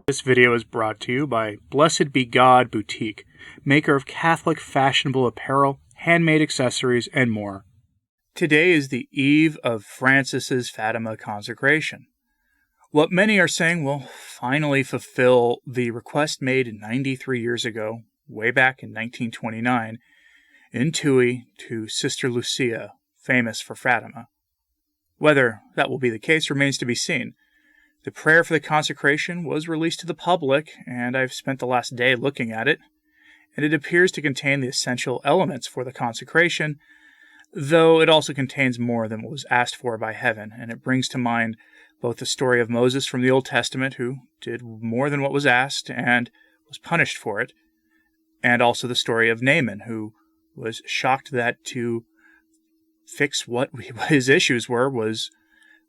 This video is brought to you by Blessed Be God Boutique, maker of Catholic fashionable apparel, handmade accessories, and more. Today is the eve of Francis's Fatima Consecration. What many are saying will finally fulfill the request made 93 years ago, way back in 1929, in Tui to Sister Lucia, famous for Fatima. Whether that will be the case remains to be seen. The prayer for the consecration was released to the public, and I've spent the last day looking at it, and it appears to contain the essential elements for the consecration, though it also contains more than what was asked for by heaven, and it brings to mind both the story of Moses from the Old Testament, who did more than what was asked and was punished for it, and also the story of Naaman, who was shocked that to fix what his issues were was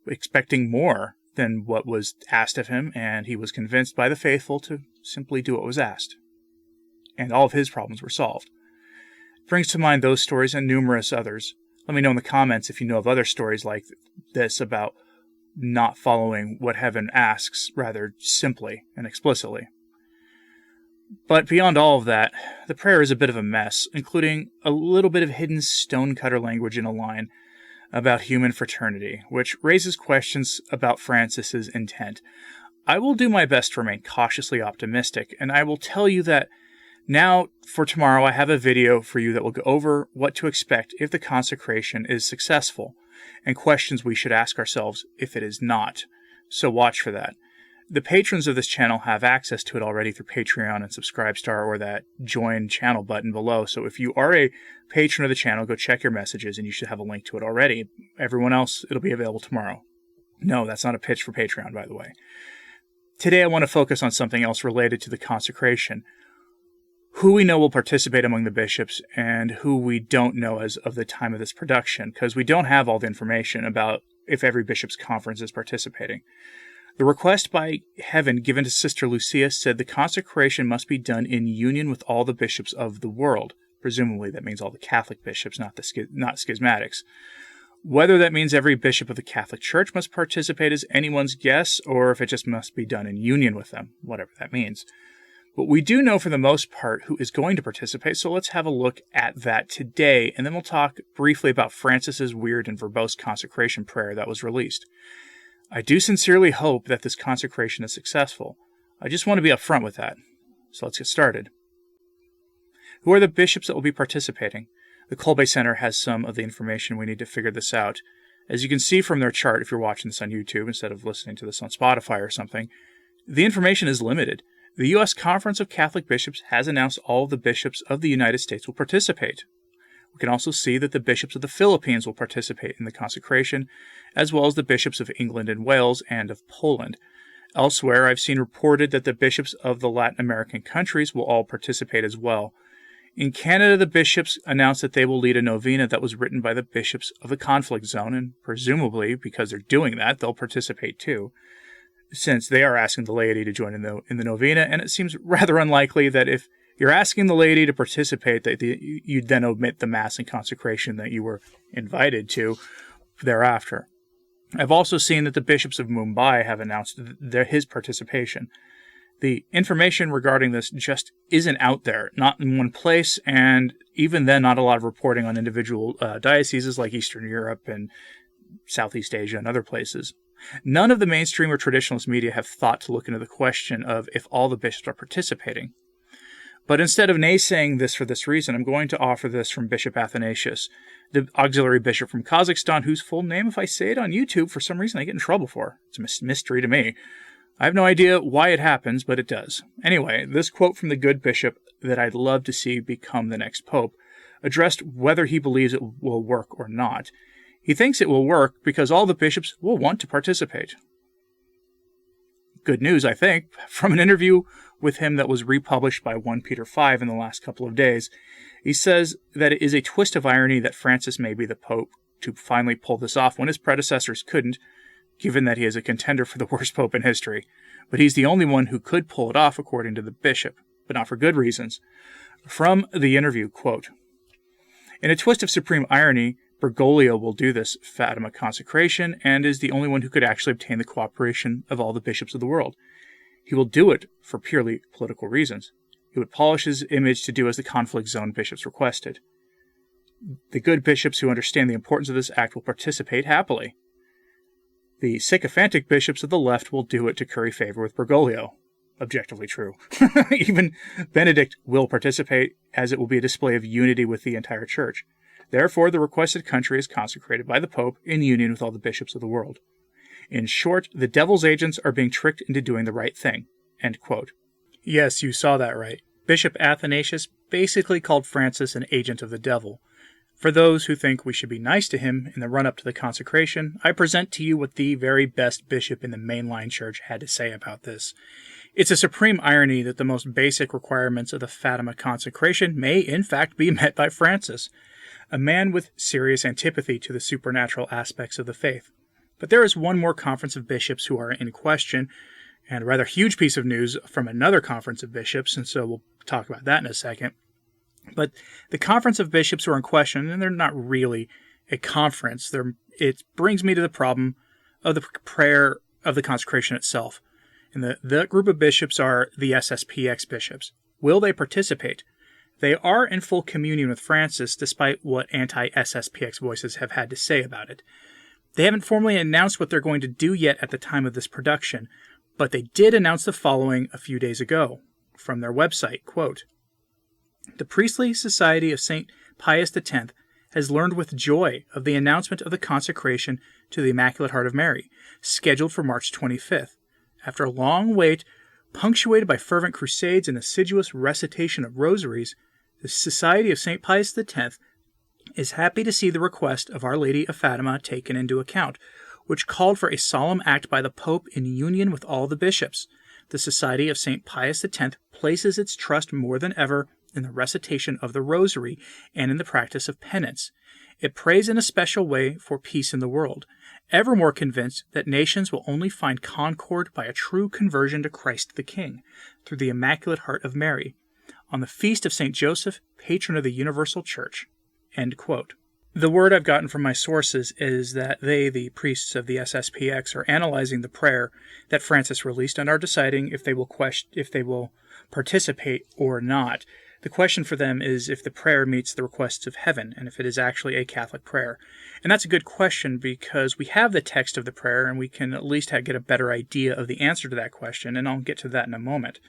expecting more than what was asked of him, and he was convinced by the faithful to simply do what was asked. And all of his problems were solved. It brings to mind those stories and numerous others. Let me know in the comments if you know of other stories like this about not following what heaven asks, rather simply and explicitly. But beyond all of that, the prayer is a bit of a mess, including a little bit of hidden stonecutter language in a line about human fraternity, which raises questions about Francis's intent. I will do my best to remain cautiously optimistic, and I will tell you that now, for tomorrow, I have a video for you that will go over what to expect if the consecration is successful, and questions we should ask ourselves if it is not. So watch for that. The patrons of this channel have access to it already through Patreon and Subscribestar or that join channel button below. So if you are a patron of the channel, go check your messages and you should have a link to it already. Everyone else, it'll be available tomorrow. No, that's not a pitch for Patreon, by the way. Today I want to focus on something else related to the consecration. Who we know will participate among the bishops and who we don't know as of the time of this production, because we don't have all the information about if every bishop's conference is participating. The request by heaven given to Sister Lucia said the consecration must be done in union with all the bishops of the world. Presumably that means all the Catholic bishops, not schismatics. Whether that means every bishop of the Catholic Church must participate is anyone's guess, or if it just must be done in union with them, whatever that means. But we do know for the most part who is going to participate, so let's have a look at that today, and then we'll talk briefly about Francis's weird and verbose consecration prayer that was released. I do sincerely hope that this consecration is successful. I just want to be upfront with that. So let's get started. Who are the bishops that will be participating? The Kolbe Center has some of the information we need to figure this out. As you can see from their chart, if you're watching this on YouTube instead of listening to this on Spotify or something, the information is limited. The U.S. Conference of Catholic Bishops has announced all of the bishops of the United States will participate. We can also see that the bishops of the Philippines will participate in the consecration, as well as the bishops of England and Wales and of Poland. Elsewhere, I've seen reported that the bishops of the Latin American countries will all participate as well. In Canada, the bishops announced that they will lead a novena that was written by the bishops of the conflict zone, and presumably, because they're doing that, they'll participate too, since they are asking the laity to join in the novena, and it seems rather unlikely that if you're asking the laity to participate, that you'd then omit the Mass and consecration that you were invited to thereafter. I've also seen that the bishops of Mumbai have announced his participation. The information regarding this just isn't out there, not in one place, and even then not a lot of reporting on individual dioceses like Eastern Europe and Southeast Asia and other places. None of the mainstream or traditionalist media have thought to look into the question of if all the bishops are participating. But instead of naysaying this for this reason, I'm going to offer this from Bishop Athanasius, the auxiliary bishop from Kazakhstan, whose full name, if I say it on YouTube, for some reason I get in trouble for. It's a mystery to me. I have no idea why it happens, but it does. Anyway, this quote from the good bishop that I'd love to see become the next pope addressed whether he believes it will work or not. He thinks it will work because all the bishops will want to participate. Good news, I think, from an interview with him that was republished by 1 Peter 5 in the last couple of days. He says that it is a twist of irony that Francis may be the pope to finally pull this off when his predecessors couldn't, given that he is a contender for the worst pope in history. But he's the only one who could pull it off, according to the bishop, but not for good reasons. From the interview, quote, "In a twist of supreme irony, Bergoglio will do this Fatima consecration and is the only one who could actually obtain the cooperation of all the bishops of the world. He will do it for purely political reasons. He would polish his image to do as the conflict zone bishops requested. The good bishops who understand the importance of this act will participate happily. The sycophantic bishops of the left will do it to curry favor with Bergoglio. Objectively true. Even Benedict will participate, as it will be a display of unity with the entire church. Therefore, the requested country is consecrated by the Pope in union with all the bishops of the world. In short, the devil's agents are being tricked into doing the right thing. End quote. Yes, you saw that right. Bishop Athanasius basically called Francis an agent of the devil. For those who think we should be nice to him in the run-up to the consecration, I present to you what the very best bishop in the mainline church had to say about this. It's a supreme irony that the most basic requirements of the Fatima Consecration may in fact be met by Francis, a man with serious antipathy to the supernatural aspects of the faith. But there is one more conference of bishops who are in question, and a rather huge piece of news from another conference of bishops, and so we'll talk about that in a second. But the conference of bishops who are in question, and they're not really a conference, it brings me to the problem of the prayer of the consecration itself. And the group of bishops are the SSPX bishops. Will they participate? They are in full communion with Francis, despite what anti-SSPX voices have had to say about it. They haven't formally announced what they're going to do yet at the time of this production, but they did announce the following a few days ago from their website, quote, "The Priestly Society of St. Pius X has learned with joy of the announcement of the consecration to the Immaculate Heart of Mary, scheduled for March 25th. After a long wait, punctuated by fervent crusades and assiduous recitation of rosaries, the Society of St. Pius X is happy to see the request of Our Lady of Fatima taken into account, which called for a solemn act by the Pope in union with all the bishops. The Society of St. Pius X places its trust more than ever in the recitation of the Rosary and in the practice of penance. It prays in a special way for peace in the world, ever more convinced that nations will only find concord by a true conversion to Christ the King, through the Immaculate Heart of Mary, on the feast of St. Joseph, patron of the Universal Church." End quote. The word I've gotten from my sources is that they, the priests of the SSPX, are analyzing the prayer that Francis released and are deciding if they will participate or not. The question for them is if the prayer meets the requests of heaven, and if it is actually a Catholic prayer. And that's a good question because we have the text of the prayer, and we can at least get a better idea of the answer to that question, and I'll get to that in a moment.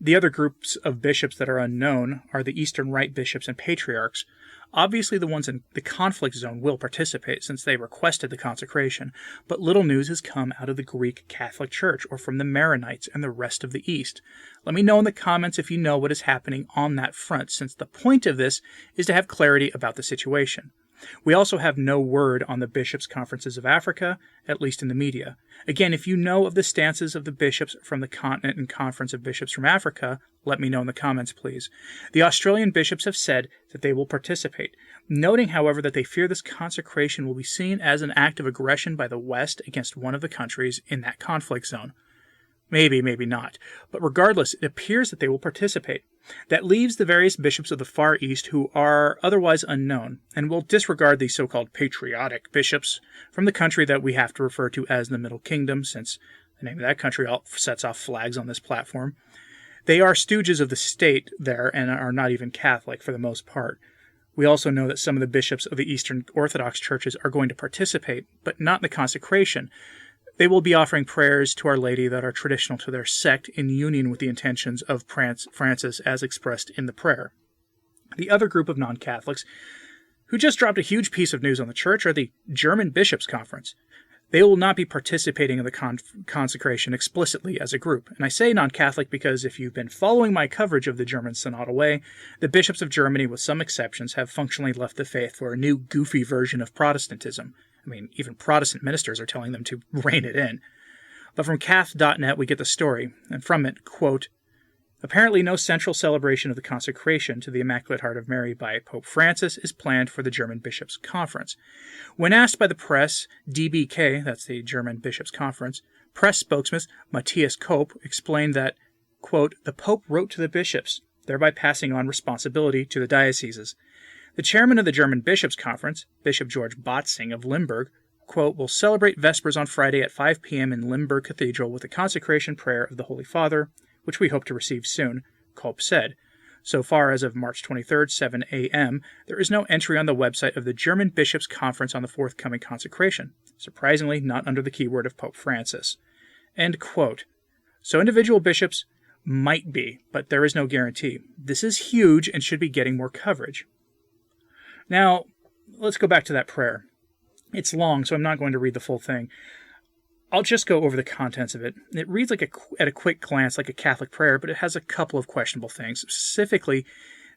The other groups of bishops that are unknown are the Eastern Rite bishops and patriarchs. Obviously, the ones in the conflict zone will participate since they requested the consecration, but little news has come out of the Greek Catholic Church or from the Maronites and the rest of the East. Let me know in the comments if you know what is happening on that front, since the point of this is to have clarity about the situation. We also have no word on the bishops' conferences of Africa, at least in the media. Again, if you know of the stances of the bishops from the continent and conference of bishops from Africa, let me know in the comments, please. The Australian bishops have said that they will participate, noting, however, that they fear this consecration will be seen as an act of aggression by the West against one of the countries in that conflict zone. Maybe, maybe not. But regardless, it appears that they will participate. That leaves the various bishops of the Far East who are otherwise unknown, and will disregard the so-called patriotic bishops from the country that we have to refer to as the Middle Kingdom, since the name of that country sets off flags on this platform. They are stooges of the state there and are not even Catholic for the most part. We also know that some of the bishops of the Eastern Orthodox churches are going to participate, but not in the consecration. They will be offering prayers to Our Lady that are traditional to their sect in union with the intentions of Francis as expressed in the prayer. The other group of non-Catholics who just dropped a huge piece of news on the church are the German Bishops' Conference. They will not be participating in the consecration explicitly as a group. And I say non-Catholic because if you've been following my coverage of the German Synodal Way, the bishops of Germany, with some exceptions, have functionally left the faith for a new goofy version of Protestantism. I mean, even Protestant ministers are telling them to rein it in. But from cath.net we get the story, and from it, quote, "Apparently no central celebration of the consecration to the Immaculate Heart of Mary by Pope Francis is planned for the German Bishops' Conference. When asked by the press, DBK, that's the German Bishops' Conference, press spokesman Matthias Kopp explained that, quote, the Pope wrote to the bishops, thereby passing on responsibility to the dioceses. The chairman of the German Bishops' Conference, Bishop George Botzing of Limburg, quote, will celebrate Vespers on Friday at 5 p.m. in Limburg Cathedral with a consecration prayer of the Holy Father, which we hope to receive soon, Culp said. So far as of March 23rd, 7 a.m., there is no entry on the website of the German Bishops' Conference on the forthcoming consecration, surprisingly not under the keyword of Pope Francis. End quote. So individual bishops might be, but there is no guarantee. This is huge and should be getting more coverage. Now, let's go back to that prayer. It's long, so I'm not going to read the full thing. I'll just go over the contents of it. It reads at a quick glance like a Catholic prayer, but it has a couple of questionable things. Specifically,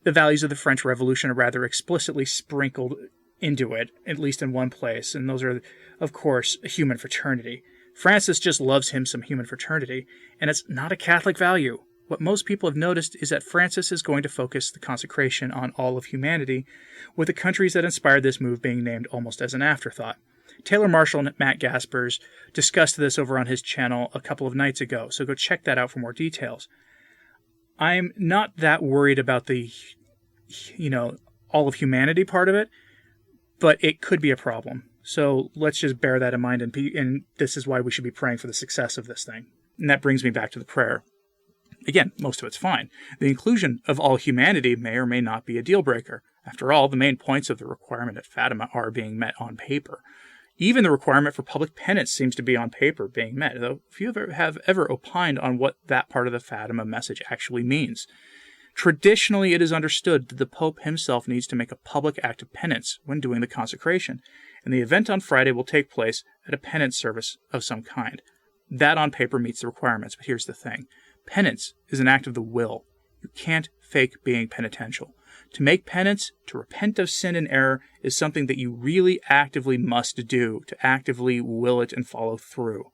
the values of the French Revolution are rather explicitly sprinkled into it, at least in one place, and those are, of course, human fraternity. Francis just loves him some human fraternity, and it's not a Catholic value. What most people have noticed is that Francis is going to focus the consecration on all of humanity, with the countries that inspired this move being named almost as an afterthought. Taylor Marshall and Matt Gaspers discussed this over on his channel a couple of nights ago, so go check that out for more details. I'm not that worried about the, all of humanity part of it, but it could be a problem. So let's just bear that in mind, and this is why we should be praying for the success of this thing. And that brings me back to the prayer. Again, most of it's fine. The inclusion of all humanity may or may not be a deal breaker. After all, the main points of the requirement at Fatima are being met on paper. Even the requirement for public penance seems to be on paper being met, though few have ever opined on what that part of the Fatima message actually means. Traditionally, it is understood that the Pope himself needs to make a public act of penance when doing the consecration, and the event on Friday will take place at a penance service of some kind. That on paper meets the requirements, but here's the thing. Penance is an act of the will. You can't fake being penitential. To make penance, to repent of sin and error, is something that you really actively must do, to actively will it and follow through.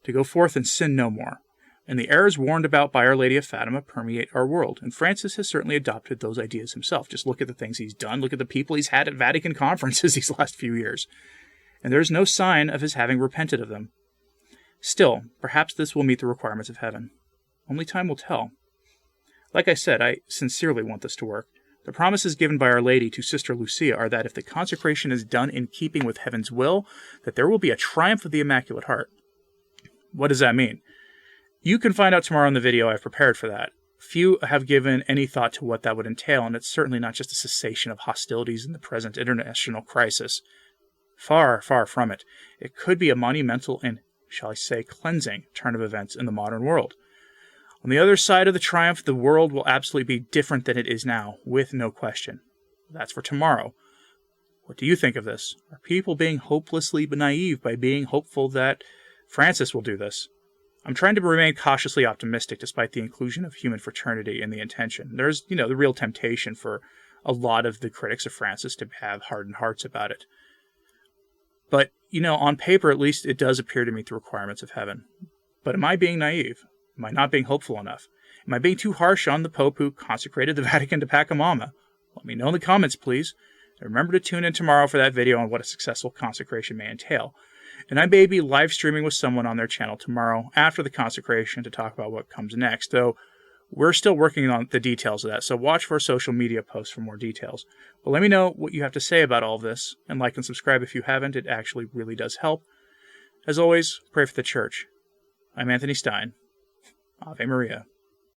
To go forth and sin no more. And the errors warned about by Our Lady of Fatima permeate our world, and Francis has certainly adopted those ideas himself. Just look at the things he's done, look at the people he's had at Vatican conferences these last few years. And there's no sign of his having repented of them. Still, perhaps this will meet the requirements of heaven. Only time will tell. Like I said, I sincerely want this to work. The promises given by Our Lady to Sister Lucia are that if the consecration is done in keeping with heaven's will, that there will be a triumph of the Immaculate Heart. What does that mean? You can find out tomorrow in the video I've prepared for that. Few have given any thought to what that would entail, and it's certainly not just a cessation of hostilities in the present international crisis. Far, far from it. It could be a monumental and, shall I say, cleansing turn of events in the modern world. On the other side of the triumph, the world will absolutely be different than it is now, with no question. That's for tomorrow. What do you think of this? Are people being hopelessly naive by being hopeful that Francis will do this? I'm trying to remain cautiously optimistic despite the inclusion of human fraternity in the intention. There's, the real temptation for a lot of the critics of Francis to have hardened hearts about it. But, on paper at least, it does appear to meet the requirements of heaven. But am I being naive? Am I not being hopeful enough? Am I being too harsh on the Pope who consecrated the Vatican to Pachamama? Let me know in the comments, please. And remember to tune in tomorrow for that video on what a successful consecration may entail. And I may be live streaming with someone on their channel tomorrow after the consecration to talk about what comes next, though we're still working on the details of that, so watch for social media posts for more details. But let me know what you have to say about all of this, and like and subscribe if you haven't. It actually really does help. As always, pray for the Church. I'm Anthony Stine. Ave Maria.